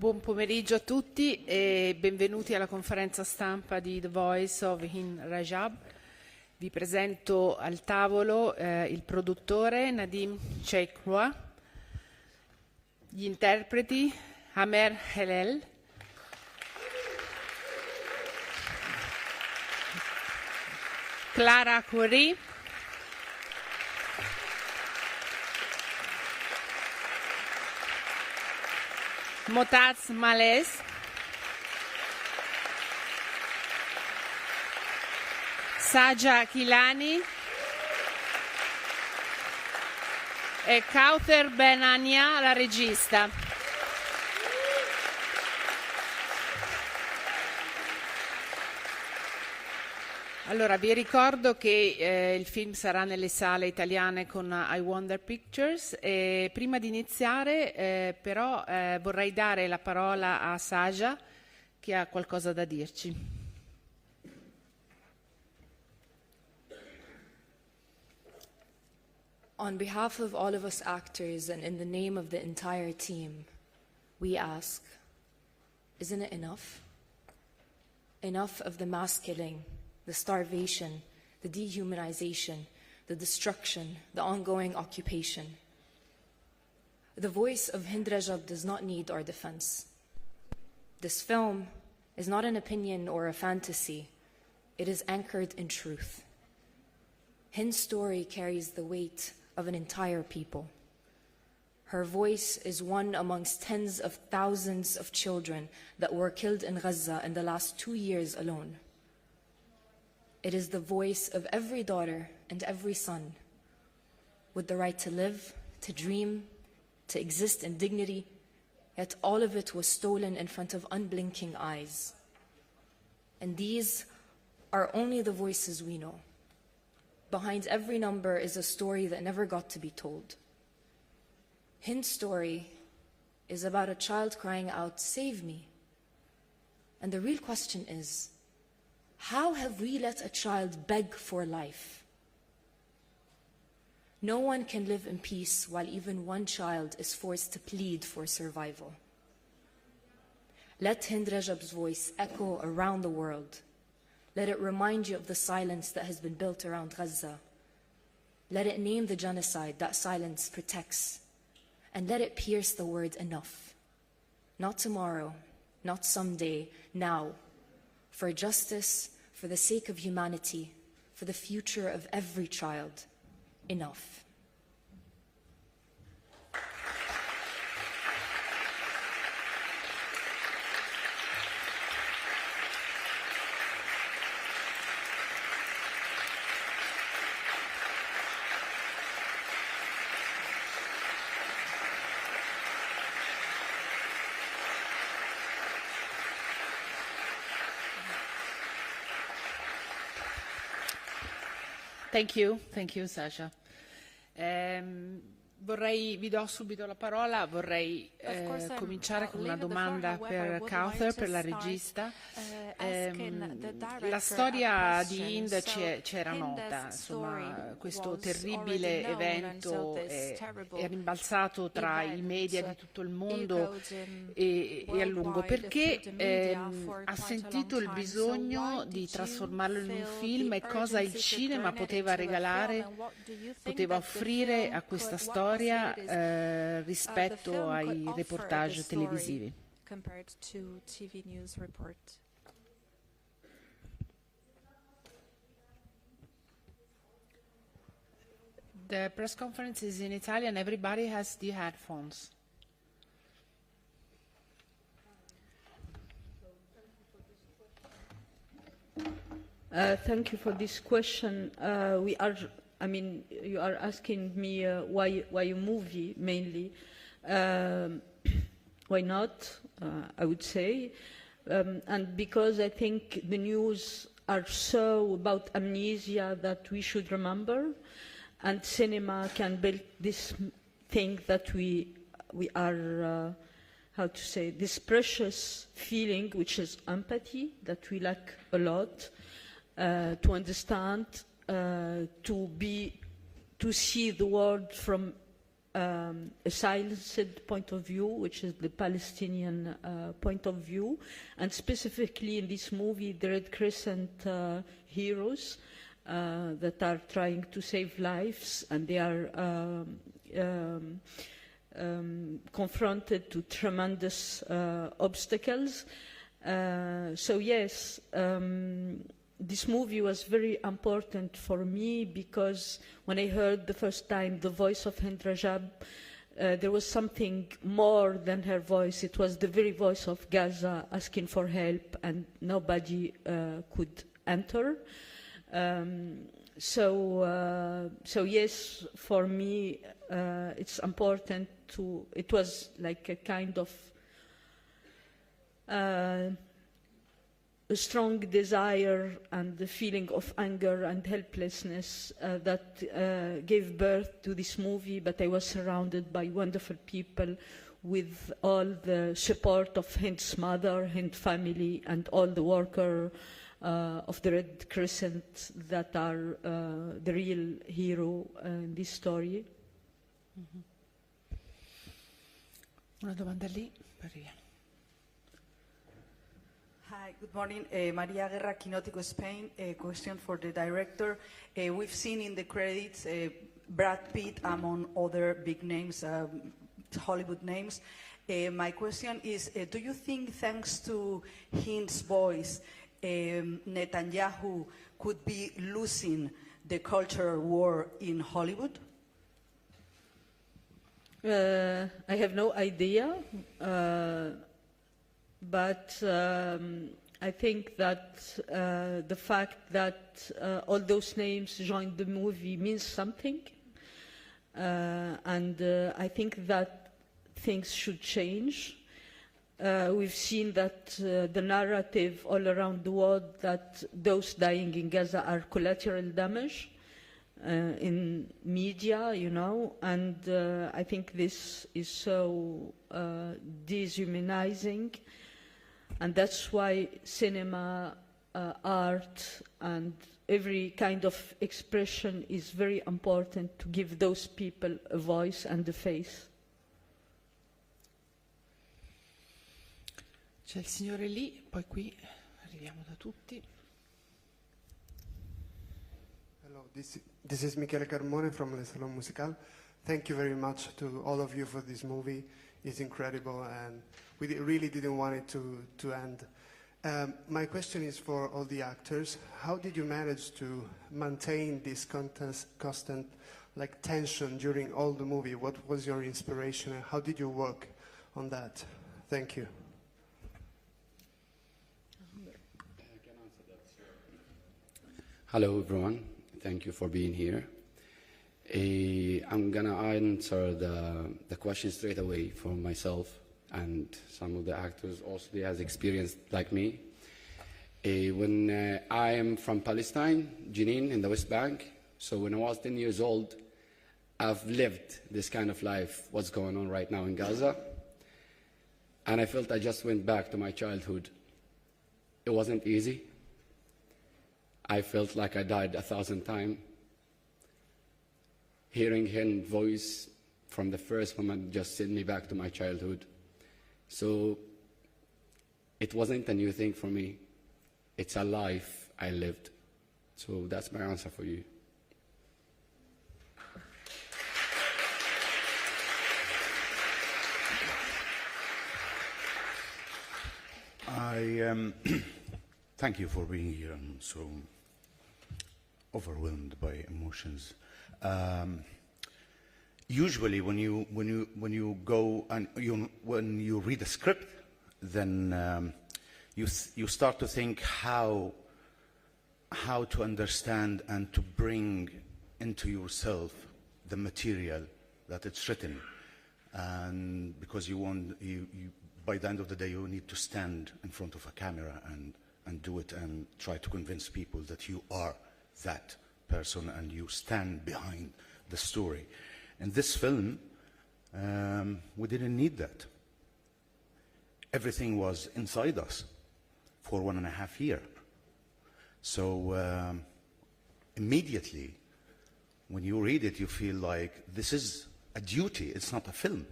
Buon pomeriggio a tutti e benvenuti alla conferenza stampa di The Voice of Hind Rajab. Vi presento al tavolo il produttore Nadim Cheikhoua, gli interpreti Amer Helel, Clara Khoury, Motaz Malez, Saja Kilani e Kaouther Ben Hania, la regista. Allora, vi ricordo che il film sarà nelle sale italiane con I Wonder Pictures e prima di iniziare però vorrei dare la parola a Saja che ha qualcosa da dirci. On behalf of all of us actors and in the name of the entire team, we ask, isn't it enough? Enough of the mass killing, the starvation, the dehumanization, the destruction, the ongoing occupation. The voice of Hind Rajab does not need our defense. This film is not an opinion or a fantasy. It is anchored in truth. Hind's story carries the weight of an entire people. Her voice is one amongst tens of thousands of children that were killed in Gaza in the last 2 years alone. It is the voice of every daughter and every son with the right to live, to dream, to exist in dignity, yet all of it was stolen in front of unblinking eyes. And these are only the voices we know. Behind every number is a story that never got to be told. Hind's story is about a child crying out, "Save me." And the real question is, how have we let a child beg for life? No one can live in peace while even one child is forced to plead for survival. Let Hind Rajab's voice echo around the world. Let it remind you of the silence that has been built around Gaza. Let it name the genocide that silence protects. And let it pierce the word enough. Not tomorrow, not someday, now. For justice, for the sake of humanity, for the future of every child. Enough. Thank you Sasha. Vi do subito la parola, vorrei cominciare con una domanda per Kaouther, per la regista. La storia di Hind ci era nota, insomma, questo terribile evento è rimbalzato tra i media di tutto il mondo e a lungo. Perché ha sentito il bisogno di trasformarlo in un film e cosa il cinema poteva regalare, poteva offrire a questa storia rispetto ai reportage televisivi? The press conference is in Italian. Everybody has the headphones. Thank you for this question. You are asking me why a movie mainly. Why not, I would say. And because I think the news are so about amnesia that we should remember, and cinema can build this thing that we are, how to say, this precious feeling, which is empathy, that we lack a lot, to understand, to see the world from a silenced point of view, which is the Palestinian point of view, and specifically in this movie, the Red Crescent heroes that are trying to save lives, and they are confronted to tremendous obstacles. So yes, this movie was very important for me because when I heard the first time the voice of Hind Rajab, there was something more than her voice. It was the very voice of Gaza asking for help, and nobody could enter. So yes, for me, it's important to. It was like a kind of a strong desire and the feeling of anger and helplessness that gave birth to this movie, but I was surrounded by wonderful people with all the support of Hind's mother, Hind family, and all the workers of the Red Crescent that are the real hero in this story. Una domanda lì, Maria. Hi, good morning. Maria Guerra, Quinótico, Spain. A question for the director. We've seen in the credits Brad Pitt, among other big names, Hollywood names. My question is, do you think thanks to Hind's voice, Netanyahu could be losing the cultural war in Hollywood? I have no idea. But I think that the fact that all those names joined the movie means something. And I think that things should change. We've seen that the narrative all around the world that those dying in Gaza are collateral damage in media, you know, and I think this is so dehumanizing. And that's why cinema, art, and every kind of expression is very important to give those people a voice and a face. C'è il signore lì, poi qui arriviamo da tutti. Hello, this is Michele Carmone from Le Salon Musical. Thank you very much to all of you for this movie. It's incredible, and we really didn't want it to end. My question is for all the actors. How did you manage to maintain this constant like tension during all the movie? What was your inspiration, and how did you work on that? Thank you. Hello, everyone. Thank you for being here. I'm going to answer the question straight away for myself and some of the actors also they has experience like me. When I am from Palestine, Jenin, in the West Bank, so when I was 10 years old, I've lived this kind of life, what's going on right now in Gaza, and I felt I just went back to my childhood. It wasn't easy. I felt like I died 1,000 times. Hearing her voice from the first moment just sent me back to my childhood. So it wasn't a new thing for me. It's a life I lived. So that's my answer for you. Thank you for being here. I'm so overwhelmed by emotions. Usually, when you go and when you read a script, then you start to think how to understand and to bring into yourself the material that it's written, and because by the end of the day you need to stand in front of a camera and do it and try to convince people that you are that person and you stand behind the story. In this film, we didn't need that. Everything was inside us for 1.5 years. So immediately, when you read it, you feel like this is a duty. It's not a film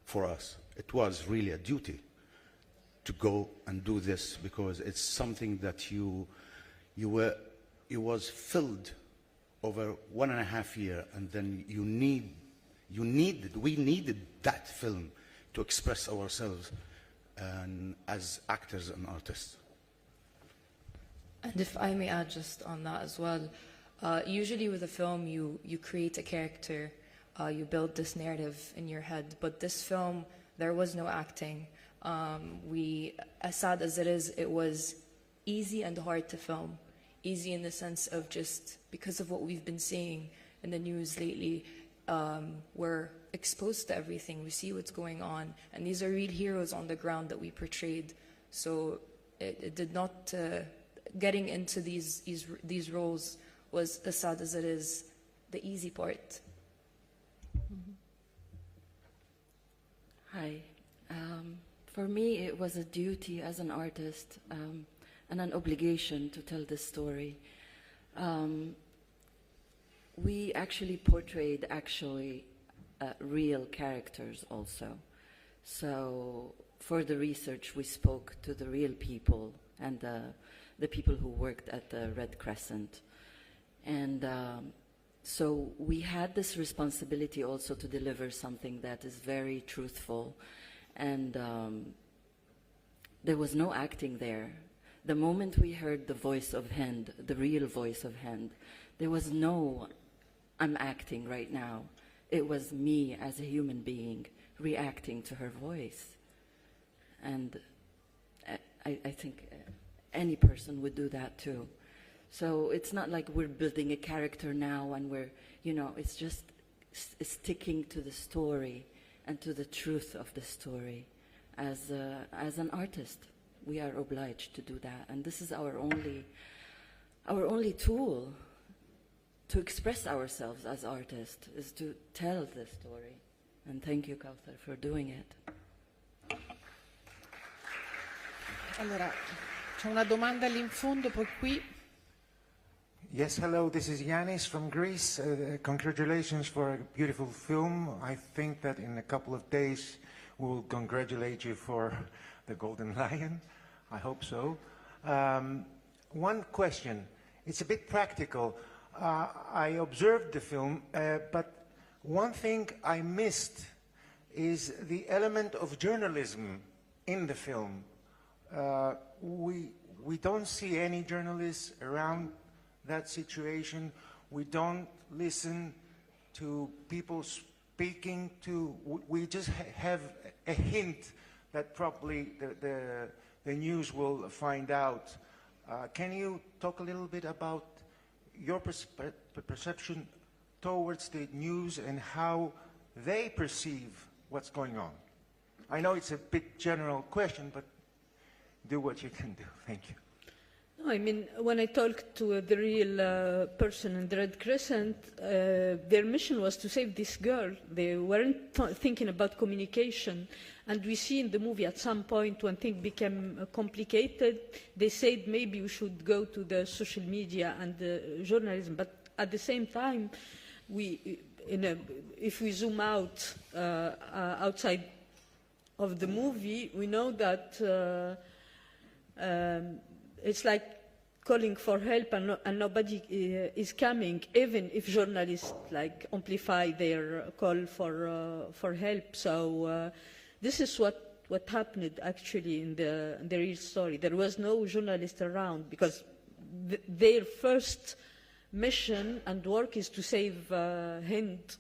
for us. It was really a duty to go and do this, because it's something that it was filled over 1.5 years, and then we needed that film to express ourselves as actors and artists. And if I may add just on that as well, usually with a film you create a character, you build this narrative in your head, but this film, there was no acting. As sad as it is, it was easy and hard to film. Easy in the sense of just because of what we've been seeing in the news lately, we're exposed to everything, we see what's going on, and these are real heroes on the ground that we portrayed. So it did not, getting into these roles was, as sad as it is, the easy part. Hi. For me, it was a duty as an artist and an obligation to tell this story. We actually portrayed real characters also. So for the research, we spoke to the real people and the people who worked at the Red Crescent. And so we had this responsibility also to deliver something that is very truthful. And there was no acting there. The moment we heard the voice of Hind, the real voice of Hind, there was no, I'm acting right now. It was me as a human being reacting to her voice. And I think any person would do that too. So it's not like we're building a character now and we're, it's just sticking to the story and to the truth of the story. As an artist, we are obliged to do that. And this is our only tool to express ourselves as artists, is to tell the story. And thank you, Kaouther, for doing it. Allora, c'è una domanda lì in fondo, poi qui. Yes, hello, this is Yanis from Greece. Congratulations for a beautiful film. I think that in a couple of days we'll congratulate you for the Golden Lion. I hope so. One question, it's a bit practical. I observed the film, but one thing I missed is the element of journalism in the film. We don't see any journalists around that situation. We don't listen to people speaking to, we just have a hint that probably the news will find out. Can you talk a little bit about your perception towards the news and how they perceive what's going on? I know it's a bit general question, but do what you can do. Thank you. No, I mean, when I talked to the real person in the Red Crescent, their mission was to save this girl. They weren't thinking about communication. And we see in the movie at some point when things became complicated, they said maybe we should go to the social media and the journalism. But at the same time, if we zoom out outside of the movie, we know that it's like calling for help and nobody is coming, even if journalists like amplify their call for help. So this is what happened actually in the real story. There was no journalist around because their first mission and work is to save Hind.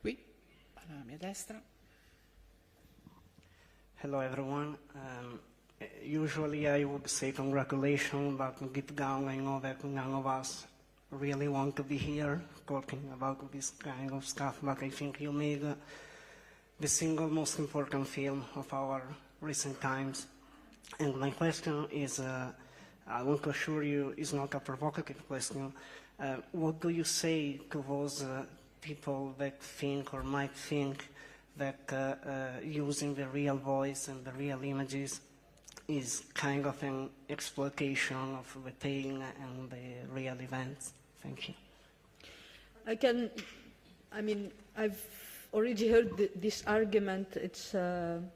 Qui, alla mia destra. Hello everyone. Usually I would say congratulations, but deep down I know that none of us really want to be here talking about this kind of stuff, but I think you made the single most important film of our recent times. And my question is, I want to assure you, it's not a provocative question. What do you say to those people that think or might think that using the real voice and the real images is kind of an exploitation of the pain and the real events? Thank you. I've already heard this argument. It's an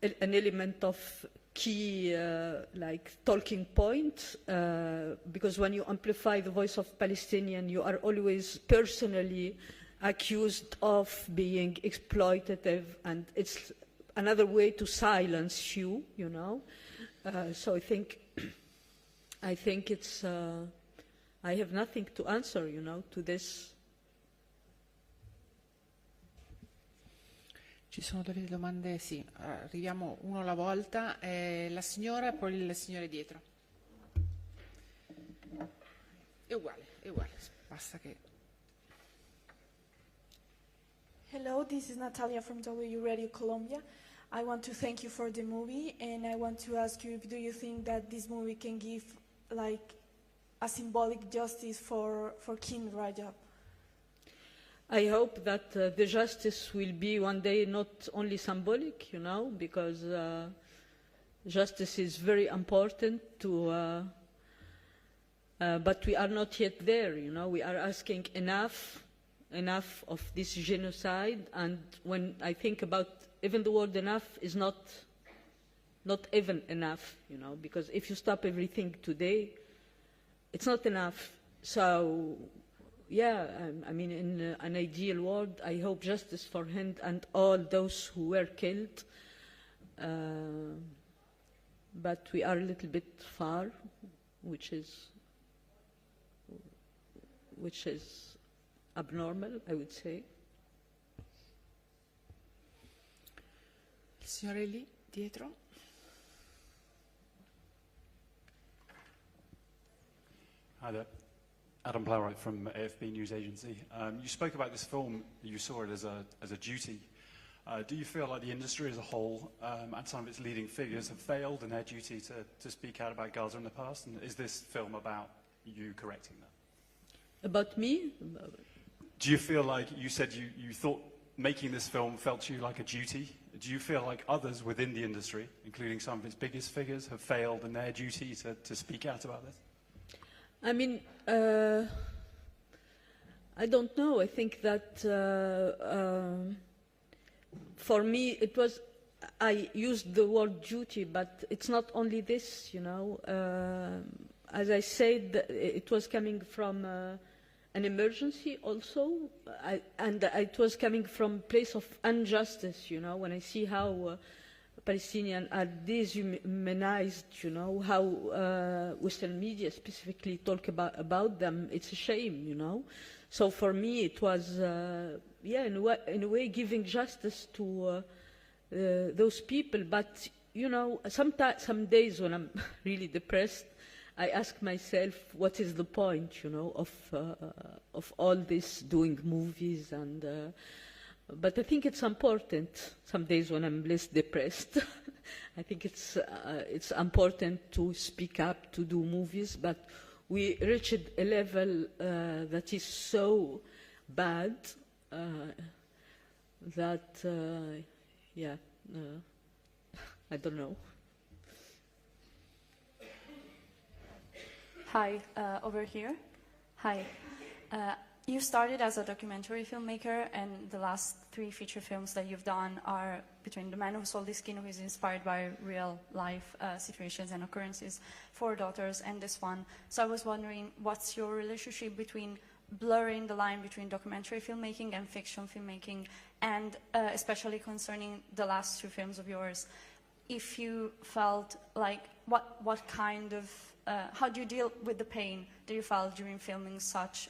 element of key, talking point, because when you amplify the voice of Palestinian, you are always personally accused of being exploitative, and it's another way to silence you, So I think it's, I have nothing to answer, to this. Ci sono delle domande? Sì, arriviamo uno alla volta. La signora e poi il signore dietro. È uguale, basta che... Hello, this is Natalia from W Radio Colombia. I want to thank you for the movie, and I want to ask you, do you think that this movie can give a symbolic justice for Hind Rajab? I hope that the justice will be one day not only symbolic, because justice is very important to, but we are not yet there, We are asking enough of this genocide, and when I think about even the word enough is not even enough, because if you stop everything today, it's not enough. So, yeah, in an ideal world, I hope justice for Hind and all those who were killed, but we are a little bit far, which is abnormal, I would say. Il signore lì, dietro. Hi there. Adam Plowright from AFP News Agency. You spoke about this film, you saw it as a duty. Do you feel like the industry as a whole and some of its leading figures have failed in their duty to speak out about Gaza in the past? And is this film about you correcting that? About me? Do you feel like, you said you thought making this film felt to you like a duty? Do you feel like others within the industry, including some of its biggest figures, have failed in their duty to speak out about this? I don't know. I think that for me it was, I used the word duty, but it's not only this, As I said, it was coming from an emergency also, and it was coming from a place of injustice, when I see how Palestinians are dehumanized, how Western media specifically talk about them, it's a shame, So for me it was, in a way giving justice to those people, but, some days when I'm really depressed, I ask myself, what is the point, of all this doing movies and... but I think it's important. Some days when I'm less depressed, I think it's important to speak up, to do movies. But we reached a level that is so bad that, I don't know. Hi, over here. Hi. You started as a documentary filmmaker, and the last 3 feature films that you've done are Between the Man Who Sold His Skin, who is inspired by real-life situations and occurrences, 4 Daughters, and this one. So I was wondering, what's your relationship between blurring the line between documentary filmmaking and fiction filmmaking, and especially concerning the last 2 films of yours, if you felt like, what kind of, how do you deal with the pain that you felt during filming such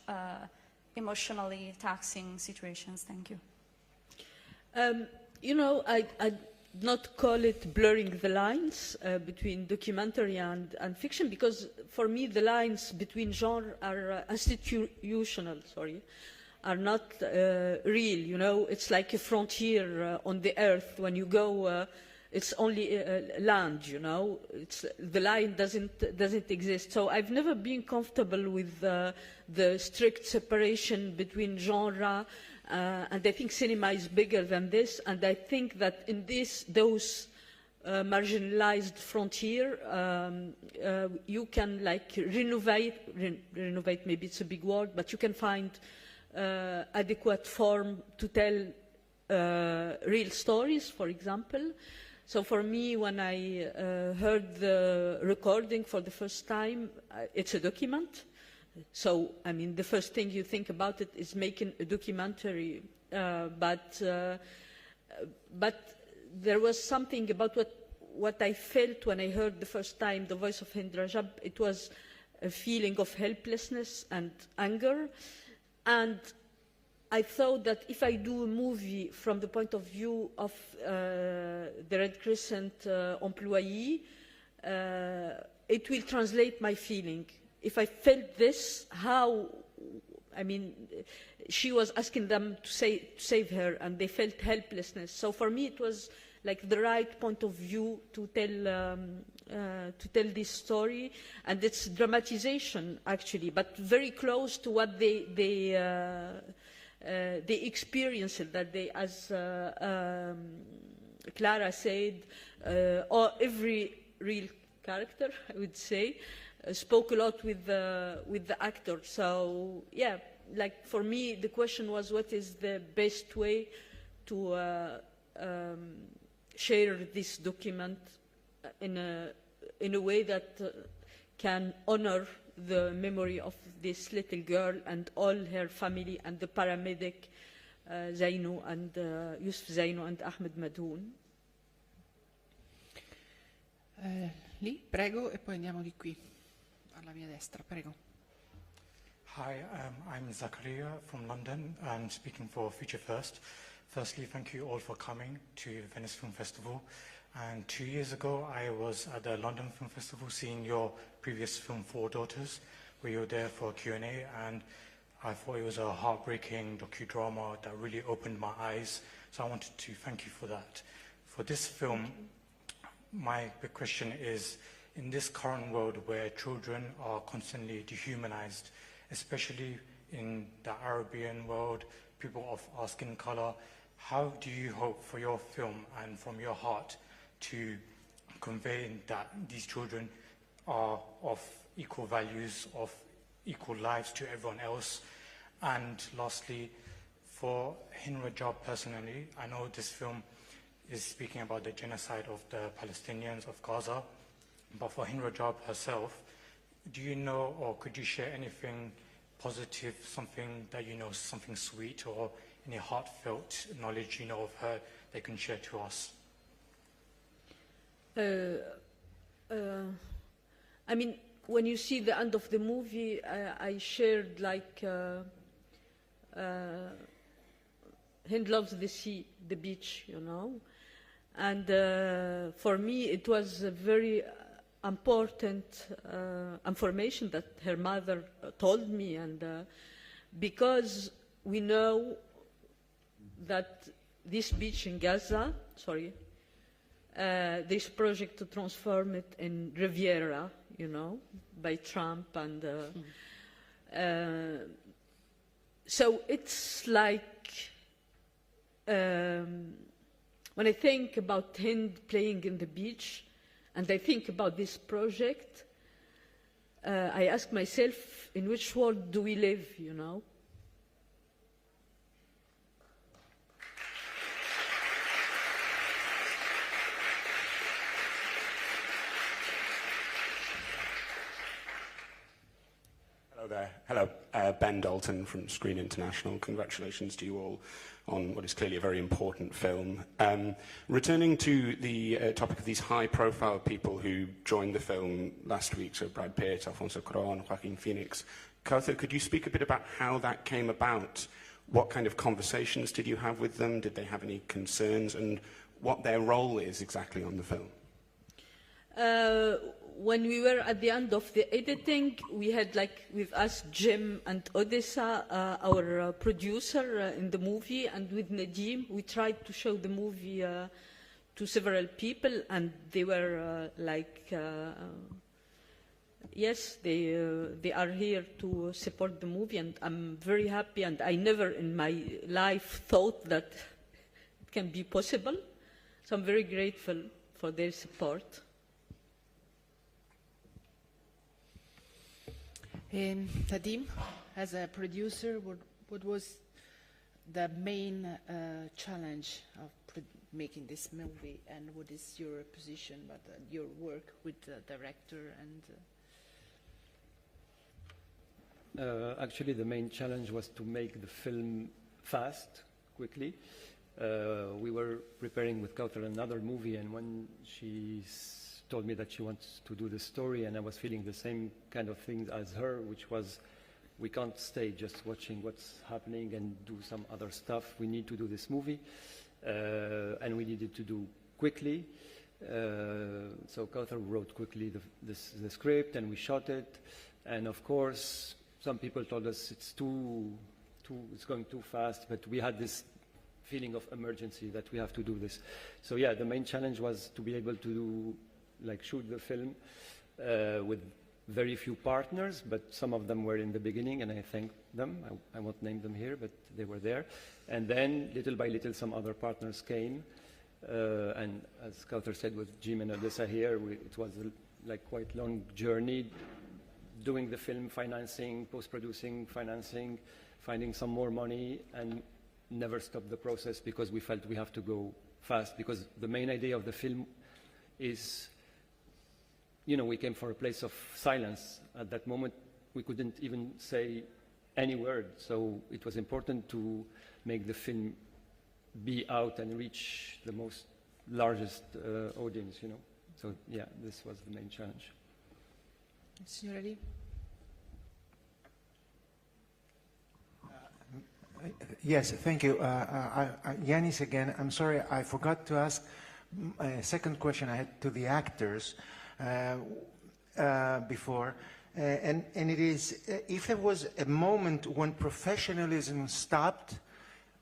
emotionally taxing situations? Thank you. I'd not call it blurring the lines between documentary and fiction, because for me the lines between genre are institutional, are not real. It's like a frontier on the earth. When you go, it's only land. The line doesn't exist. So I've never been comfortable with the strict separation between genre And I think cinema is bigger than this, and I think that in those marginalized frontier, you can like renovate, maybe it's a big word, but you can find adequate form to tell real stories, for example. So for me, when I heard the recording for the first time, it's a document. So, I mean, the first thing you think about it is making a documentary, but there was something about what I felt when I heard the first time the voice of Hind Rajab. It was a feeling of helplessness and anger, and I thought that if I do a movie from the point of view of the Red Crescent employee, it will translate my feeling. If I felt this, how, I mean, she was asking them to save her, and they felt helplessness. So for me, it was like the right point of view to tell this story, and it's dramatization actually, but very close to what they experienced, that they, as Clara said, or every real character, I would say, spoke a lot with the actor. So yeah, like for me, the question was, what is the best way to share this document in a way that can honor the memory of this little girl and all her family and the paramedic Zaino and Yusuf Zaino and Ahmed Madoun. Lì, prego, e poi andiamo di qui, alla mia destra, prego. Hi, I'm Zakaria from London. I'm speaking for Future First. Firstly, thank you all for coming to Venice Film Festival. And 2 years ago, I was at the London Film Festival seeing your previous film, Four Daughters, where you were there for a Q&A, and I thought it was a heartbreaking docudrama that really opened my eyes. So I wanted to thank you for that. For this film, my big question is, in this current world where children are constantly dehumanized, especially in the Arabian world, people of our skin color, how do you hope for your film and from your heart to convey that these children are of equal values, of equal lives to everyone else? And lastly, for Hind Rajab personally, I know this film is speaking about the genocide of the Palestinians of Gaza, but for Hind Rajab herself, do you know, or could you share anything positive, something that you know, something sweet, or any heartfelt knowledge you know of her that you can share to us? I mean, when you see the end of the movie, I shared like Hind loves the sea, the beach, you know, and for me it was a very important information that her mother told me, and because we know that this beach in Gaza, this project to transform it in Riviera, you know, by Trump, and so it's like when I think about Hind playing in the beach, and I think about this project, I ask myself, in which world do we live, you know? Hello there. Hello. Ben Dalton from Screen International. Congratulations to you all on what is clearly a very important film. Returning to the topic of these high-profile people who joined the film last week, so Brad Pitt, Alfonso Cuarón, Joaquin Phoenix, Kaouther, could you speak a bit about how that came about? What kind of conversations did you have with them? Did they have any concerns? And what their role is exactly on the film? When we were at the end of the editing, we had like with us Jim and Odessa, our producer in the movie, and with Nadim, we tried to show the movie to several people, and they were yes, they are here to support the movie, and I'm very happy, and I never in my life thought that it can be possible. So I'm very grateful for their support. Nadim, as a producer, what was the main challenge of making this movie, and what is your position, but your work with the director and... Actually, the main challenge was to make the film fast, quickly. We were preparing with Kaouther another movie, and when she told me that she wants to do the story, and I was feeling the same kind of thing as her, which was, we can't stay just watching what's happening and do some other stuff. We need to do this movie, and we needed to do quickly. So Kaouther wrote quickly the script, and we shot it. And of course, some people told us it's going too fast, but we had this feeling of emergency that we have to do this. So yeah, the main challenge was to be able to shoot the film with very few partners, but some of them were in the beginning, and I thank them. I won't name them here, but they were there. And then, little by little, some other partners came. And as Kaouther said, with Jim and Odessa here, it was a quite long journey, doing the film, financing, post-producing, financing, finding some more money, and never stop the process because we felt we have to go fast, because the main idea of the film is, we came from a place of silence. At that moment, we couldn't even say any word, so it was important to make the film be out and reach the largest audience, So yeah, this was the main challenge. Signora Lee? Yes, thank you. Yanis again. I'm sorry, I forgot to ask a second question I had to the actors before. And it is, if there was a moment when professionalism stopped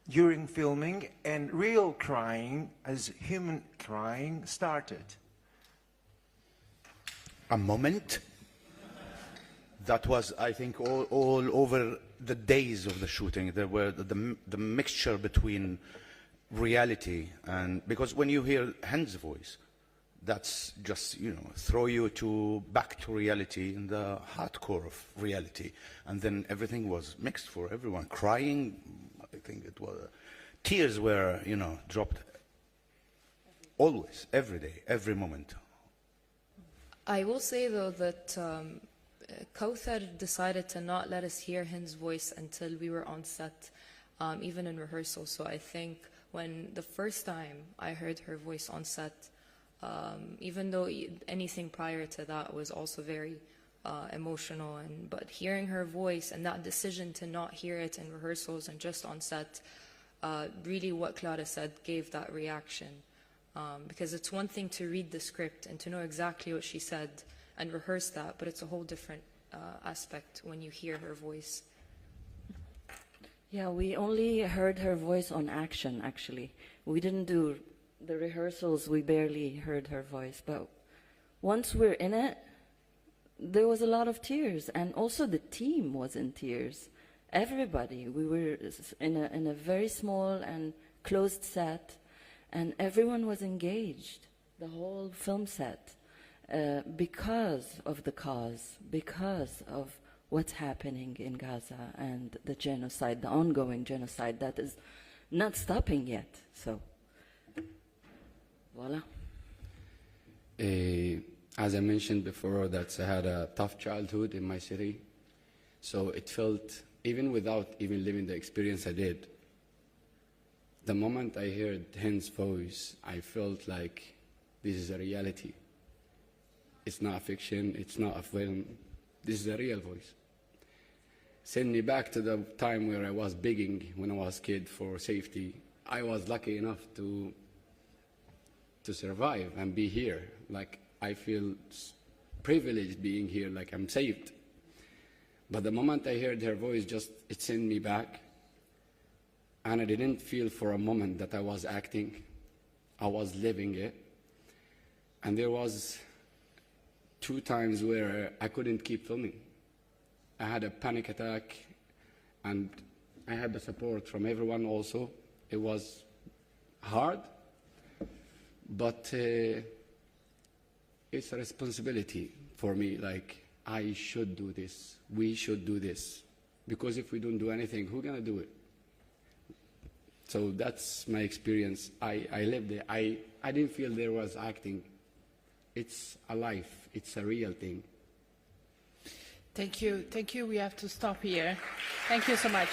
during filming and real crying, as human crying, started. A moment? That was, I think, all over the days of the shooting. There were the mixture between reality and... Because when you hear Hind's voice, that's just, throw you back to reality, in the hardcore of reality. And then everything was mixed for everyone. Crying, I think it was... Tears were, dropped always, every day, every moment. I will say, though, that Kaouther decided to not let us hear Hind's voice until we were on set, even in rehearsal. So I think when the first time I heard her voice on set, even though anything prior to that was also very emotional, but hearing her voice and that decision to not hear it in rehearsals and just on set, really what Clara said gave that reaction. Because it's one thing to read the script and to know exactly what she said and rehearse that, but it's a whole different aspect when you hear her voice. Yeah, we only heard her voice on action, actually. We didn't do the rehearsals, we barely heard her voice. But once we're in it, there was a lot of tears. And also the team was in tears. Everybody. We were in a very small and closed set, and everyone was engaged, the whole film set. Because of the cause, because of what's happening in Gaza and the genocide, the ongoing genocide that is not stopping yet. So, voila. As I mentioned before, that I had a tough childhood in my city. So it felt, even without even living the experience I did, the moment I heard Hind's voice, I felt like this is a reality. It's not a fiction, it's not a film, this is a real voice. Send me back to the time where I was begging when I was a kid for safety. I was lucky enough to survive and be here. Like, I feel privileged being here, like I'm saved. But the moment I heard her voice, it sent me back. And I didn't feel for a moment that I was acting. I was living it. And there was 2 times where I couldn't keep filming. I had a panic attack, and I had the support from everyone also. It was hard, but it's a responsibility for me, like, I should do this, we should do this, because if we don't do anything, who's gonna do it? So that's my experience. I lived it. I didn't feel there was acting. It's a life, it's a real thing. Thank you. We have to stop here. Thank you so much.